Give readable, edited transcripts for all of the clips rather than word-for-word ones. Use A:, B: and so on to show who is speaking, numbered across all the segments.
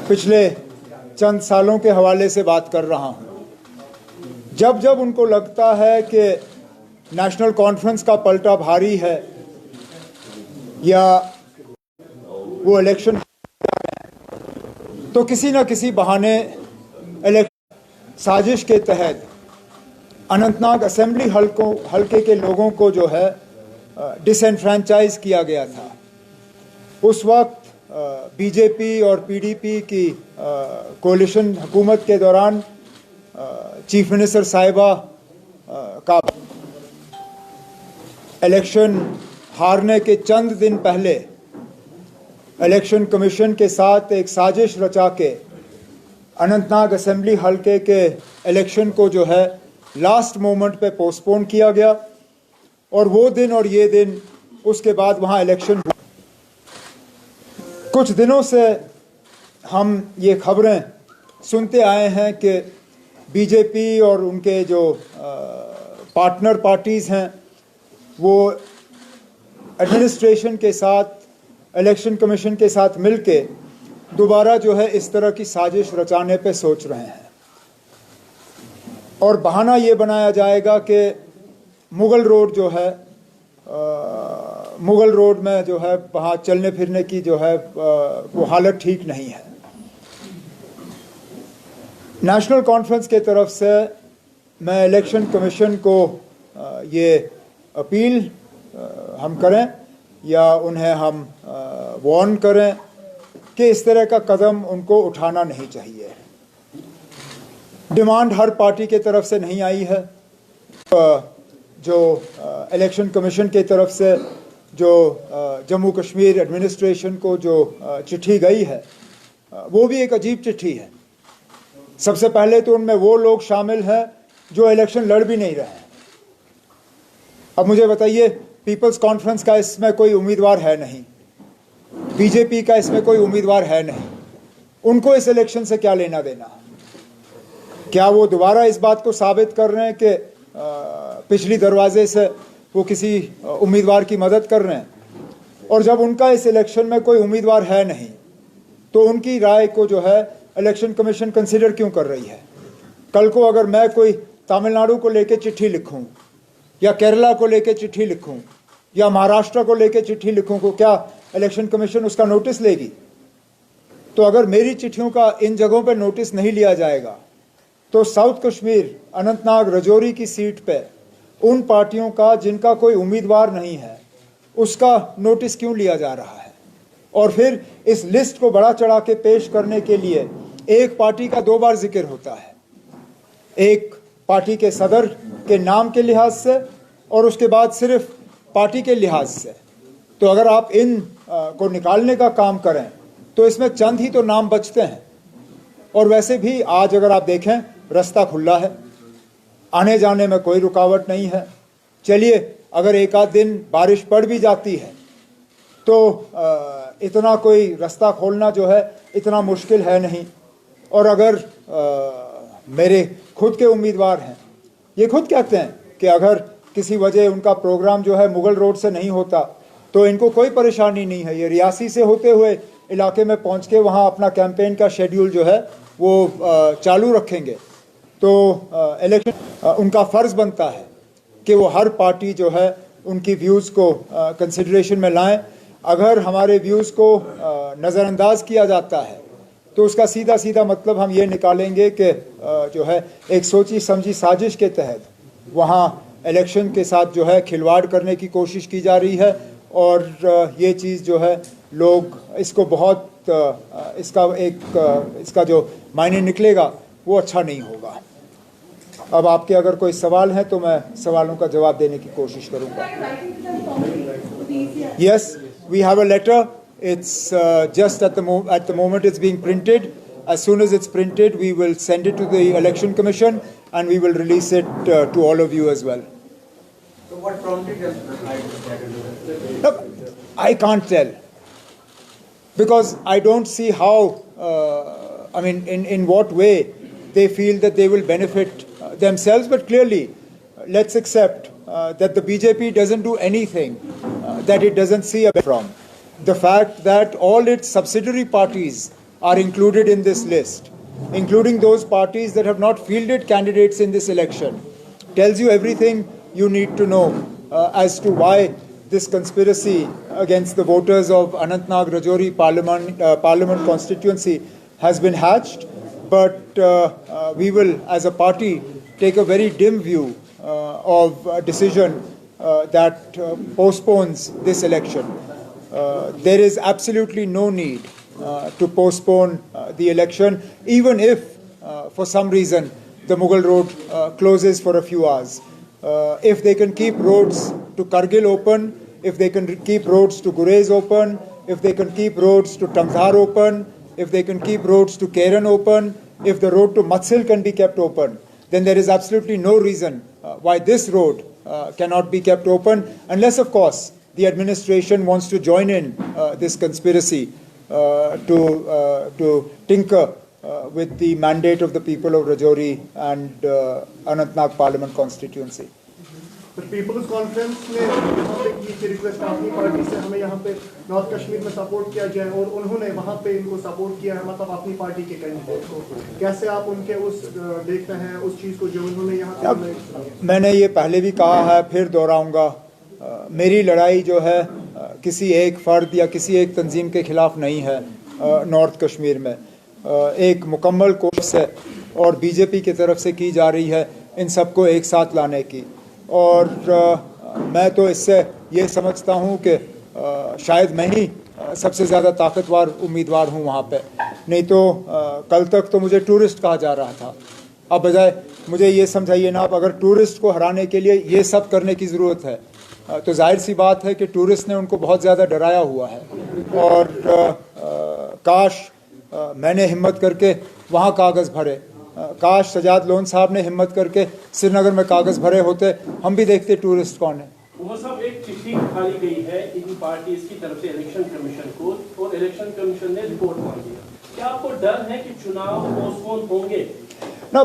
A: पिछले चंद सालों के हवाले से बात कर रहा हूं। जब जब उनको लगता है कि नेशनल कॉन्फ्रेंस का पलटा भारी है या वो इलेक्शन, तो किसी न किसी बहाने साजिश के तहत अनंतनाग असेंबली हल्के के लोगों को जो है डिसएनफ्रेंचाइज किया गया था। उस वक्त बीजेपी और पीडीपी की कोalition हुकूमत के दौरान चीफ मिनिस्टर साहिबा का इलेक्शन हारने के चंद दिन पहले इलेक्शन कमीशन के साथ एक साजिश रचा के अनंतनाग असेंबली हल्के के इलेक्शन को जो है लास्ट मोमेंट पे पोस्टपोन किया गया और वो दिन और ये दिन उसके बाद वहाँ इलेक्शन हुआ। कुछ दिनों से हम ये खबरें सुनते आए हैं कि बीजेपी और उनके जो पार्टनर पार्टीज़ हैं वो एडमिनिस्ट्रेशन के साथ, इलेक्शन कमीशन के साथ मिलके दोबारा जो है इस तरह की साजिश रचाने पे सोच रहे हैं और बहाना ये बनाया जाएगा कि मुगल रोड जो है, मुगल रोड में जो है वहाँ चलने फिरने की जो है वो हालत ठीक नहीं है। नेशनल कॉन्फ्रेंस के तरफ से मैं इलेक्शन कमीशन को ये अपील हम करें या उन्हें हम वार्न करें कि इस तरह का कदम उनको उठाना नहीं चाहिए। डिमांड हर पार्टी के तरफ से नहीं आई है। जो इलेक्शन कमीशन की तरफ से जो जम्मू कश्मीर एडमिनिस्ट्रेशन को जो चिट्ठी गई है वो भी एक अजीब चिट्ठी है। सबसे पहले तो उनमें वो लोग शामिल हैं जो इलेक्शन लड़ भी नहीं रहे हैं। अब मुझे बताइए, पीपल्स कॉन्फ्रेंस का इसमें कोई उम्मीदवार है नहीं, बीजेपी का इसमें कोई उम्मीदवार है नहीं, उनको इस इलेक्शन से क्या लेना देना? क्या वो दोबारा इस बात को साबित कर रहे हैं कि पिछली दरवाजे से वो किसी उम्मीदवार की मदद कर रहे हैं? और जब उनका इस इलेक्शन में कोई उम्मीदवार है नहीं तो उनकी राय को जो है इलेक्शन कमीशन कंसिडर क्यों कर रही है? कल को अगर मैं कोई तमिलनाडु को लेके चिट्ठी लिखूं या केरला को लेके चिट्ठी लिखूं या महाराष्ट्र को लेके चिट्ठी लिखूं तो क्या इलेक्शन कमीशन उसका नोटिस लेगी? तो अगर मेरी चिट्ठियों का इन जगहों पर नोटिस नहीं लिया जाएगा तो साउथ कश्मीर, अनंतनाग, रजौरी की सीट पे उन पार्टियों का जिनका कोई उम्मीदवार नहीं है उसका नोटिस क्यों लिया जा रहा है? और फिर इस लिस्ट को बड़ा चढ़ा के पेश करने के लिए एक पार्टी का दो बार जिक्र होता है, एक पार्टी के सदर के नाम के लिहाज से और उसके बाद सिर्फ पार्टी के लिहाज से। तो अगर आप इन को निकालने का काम करें तो इसमें चंद ही तो नाम बचते हैं। और वैसे भी आज अगर आप देखें रास्ता खुला है, आने जाने में कोई रुकावट नहीं है। चलिए अगर एक आध दिन बारिश पड़ भी जाती है तो इतना कोई रास्ता खोलना जो है इतना मुश्किल है नहीं। और अगर मेरे खुद के उम्मीदवार हैं, ये खुद कहते हैं कि अगर किसी वजह उनका प्रोग्राम जो है मुगल रोड से नहीं होता तो इनको कोई परेशानी नहीं है, ये रियासी से होते हुए इलाके में पहुंच के वहाँ अपना कैंपेन का शेड्यूल जो है वो चालू रखेंगे। तो इलेक्शन उनका फ़र्ज़ बनता है कि वो हर पार्टी जो है उनकी व्यूज़ को कंसिडरेशन में लाएं। अगर हमारे व्यूज़ को नज़रअंदाज किया जाता है तो उसका सीधा सीधा मतलब हम ये निकालेंगे कि जो है एक सोची समझी साजिश के तहत वहाँ इलेक्शन के साथ जो है खिलवाड़ करने की कोशिश की जा रही है। और ये चीज़ जो है लोग इसको बहुत इसका जो मायने निकलेगा वो अच्छा नहीं होगा। अब आपके अगर कोई सवाल हैं तो मैं सवालों का जवाब देने की कोशिश करूंगा। Yes, we have a letter. It's just at the moment it's being printed. As soon as it's printed, we will send it to the Election Commission and we will release it to all of you as well.
B: So what prompted them to reply to that?
A: Look, I can't tell because I don't see how, I mean, in what way they feel that they will benefit themselves. But clearly, let's accept that the BJP doesn't do anything that it doesn't see a benefit from. The fact that all its subsidiary parties are included in this list, including those parties that have not fielded candidates in this election, tells you everything you need to know as to why this conspiracy against the voters of Anantnag Rajouri Parliament constituency has been hatched. But we will, as a party, take a very dim view of a decision that postpones this election. There is absolutely no need to postpone the election, even if, for some reason, the Mughal Road closes for a few hours. If they can keep roads to Kargil open, if they can keep roads to Gurez open, if they can keep roads to Tamdhar open, if they can keep roads to Keran open, if the road to Matsil can be kept open, then there is absolutely no reason why this road cannot be kept open, unless, of course, the administration wants to join in this conspiracy to tinker with the mandate of the people of Rajouri and Anantnag Parliament constituency.
C: तो peoples conference ने यहाँ पे की थी request अपनी party से हमें यहाँ पे नॉर्थ कश्मीर में सपोर्ट किया जाए और उन्होंने वहाँ पे इनको सपोर्ट किया है, मतलब अपनी पार्टी के कैंडिडेट को। कैसे आप उनके उस देखते हैं उस चीज़ को जो उन्होंने यहाँ पे?
A: मैंने ये पहले भी कहा है, फिर दोहराऊंगा, मेरी लड़ाई जो है किसी एक फर्द या किसी एक तंजीम के खिलाफ नहीं है। नॉर्थ कश्मीर में एक मुकम्मल कोशिश है और बीजेपी की तरफ से की जा रही है इन सबको एक साथ लाने की। और मैं तो इससे ये समझता हूँ कि शायद मैं ही सबसे ज़्यादा ताकतवर उम्मीदवार हूँ वहाँ पे, नहीं तो कल तक तो मुझे टूरिस्ट कहा जा रहा था। अब बजाय मुझे ये समझाइए ना, आप अगर टूरिस्ट को हराने के लिए ये सब करने की ज़रूरत है तो जाहिर सी बात है कि टूरिस्ट ने उनको बहुत ज़्यादा डराया हुआ है। और काश मैंने हिम्मत करके वहाँ कागज़ भरे, काश सजाद लोन साहब ने हिम्मत करके श्रीनगर में कागज़ भरे होते, हम भी देखते टूरिस्ट कौन है।
D: वो सब एक चिट्ठी खाली गई है इन पार्टीज की तरफ से इलेक्शन कमीशन को, और इलेक्शन कमीशन ने रिपोर्ट मांग दिया। क्या आपको डर है कि चुनाव पोस्टपोन होंगे?
A: ना,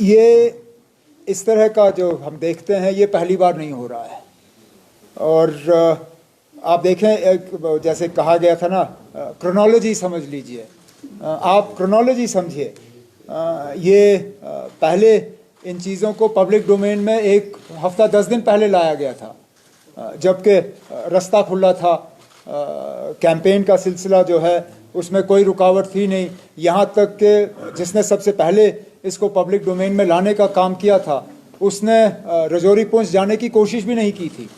A: ये इस तरह का जो हम देखते हैं ये पहली बार नहीं हो रहा है। और आप देखें, जैसे कहा गया था ना, क्रोनोलॉजी समझ लीजिए, आप क्रोनोलॉजी समझिए। ये पहले इन चीज़ों को पब्लिक डोमेन में एक हफ्ता 10 दिन पहले लाया गया था, जबकि रास्ता खुला था, कैंपेन का सिलसिला जो है उसमें कोई रुकावट थी नहीं। यहाँ तक कि जिसने सबसे पहले इसको पब्लिक डोमेन में लाने का काम किया था उसने रजौरी पहुँच जाने की कोशिश भी नहीं की थी।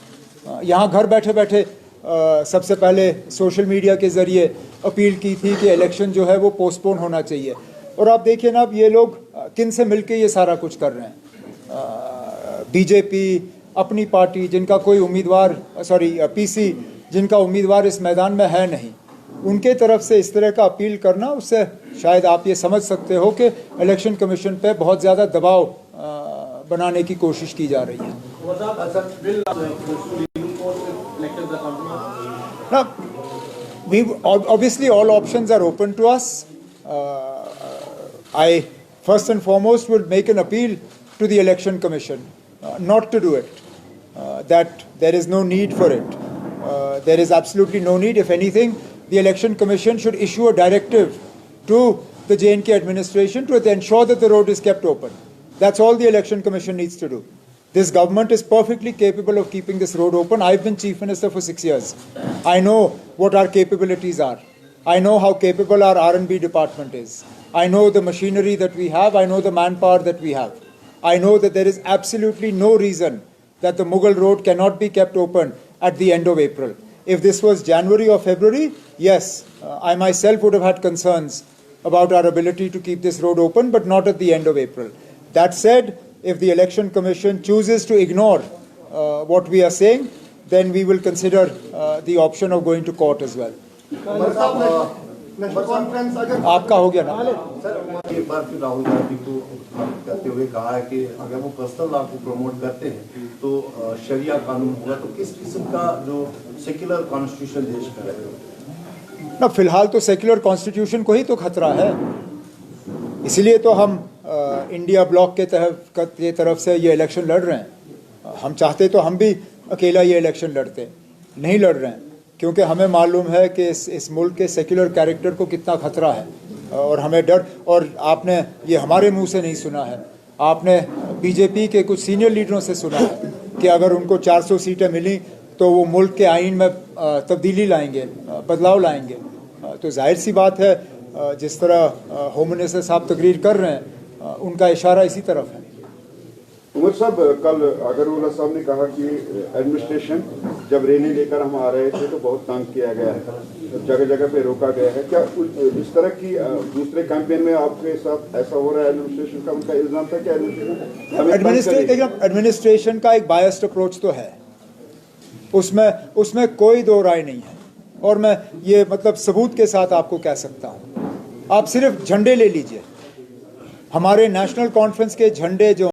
A: यहाँ घर बैठे बैठे सबसे पहले सोशल मीडिया के ज़रिए अपील की थी कि इलेक्शन जो है वो पोस्टपोन होना चाहिए। और आप देखिए ना, अब ये लोग किन से मिलके ये सारा कुछ कर रहे हैं। बीजेपी अपनी पार्टी जिनका कोई उम्मीदवार, पीसी जिनका उम्मीदवार इस मैदान में है नहीं, उनके तरफ से इस तरह का अपील करना, उससे शायद आप ये समझ सकते हो कि इलेक्शन कमीशन पे बहुत ज़्यादा दबाव बनाने की कोशिश की जा रही है। Now, obviously all options are open to us. I first and foremost would make an appeal to the Election Commission not to do it, that there is no need for it. There is absolutely no need. If anything, the Election Commission should issue a directive to the J&K administration to ensure that the road is kept open. That's all the Election Commission needs to do. This government is perfectly capable of keeping this road open. I've been Chief Minister for 6 years. I know what our capabilities are. I know how capable our R&B department is. I know the machinery that we have. I know the manpower that we have. I know that there is absolutely no reason that the Mughal Road cannot be kept open at the end of April. If this was January or February, yes, I myself would have had concerns about our ability to keep this road open, but not at the end of April. That said, if the Election Commission chooses to ignore what we are saying, then we will consider the option of going to court as well. आपका हो गया ना?
E: Sir, एक बार फिर राहुल गांधी को कहते हुए कहा है कि अगर वो पर्सनल लॉ को प्रमोट करते हैं तो शरिया कानून होगा, तो किस किस्म का जो सेक्युलर कॉन्स्टिट्यूशन देश का रहेगा?
A: ना, फिलहाल तो सेक्युलर कॉन्स्टिट्यूशन को ही तो खतरा है, इसीलिए तो हम इंडिया ब्लॉक के तरफ से ये इलेक्शन लड़ रहे हैं। हम चाहते तो हम भी अकेला ये इलेक्शन लड़ते, नहीं लड़ रहे हैं। क्योंकि हमें मालूम है कि इस मुल्क के सेक्युलर कैरेक्टर को कितना खतरा है, और हमें डर, और आपने ये हमारे मुंह से नहीं सुना है, आपने बीजेपी के कुछ सीनियर लीडरों से सुना है कि अगर उनको 400 सीटें मिली तो वो मुल्क के आइन में तब्दीली लाएंगे, बदलाव लाएंगे। तो जाहिर सी बात है, जिस तरह होम मिनिस्टर साहब तकरीर कर रहे हैं, उनका इशारा इसी तरफ है।
F: उमर साहब, कल अगरवाला साहब ने कहा कि एडमिनिस्ट्रेशन जब रैली लेकर हम आ रहे थे तो बहुत तंग किया गया है, जगह जगह पे रोका गया है। क्या इस तरह की दूसरे कैंपेन में आपके साथ ऐसा हो रहा है? एडमिनिस्ट्रेशन का उनका इल्जाम था कि
A: एडमिनिस्ट्रेशन का एक बायस्ड अप्रोच तो है, उसमें कोई दो राय नहीं है, और मैं ये मतलब सबूत के साथ आपको कह सकता हूँ। आप सिर्फ झंडे ले लीजिए, हमारे नेशनल कॉन्फ्रेंस के झंडे जो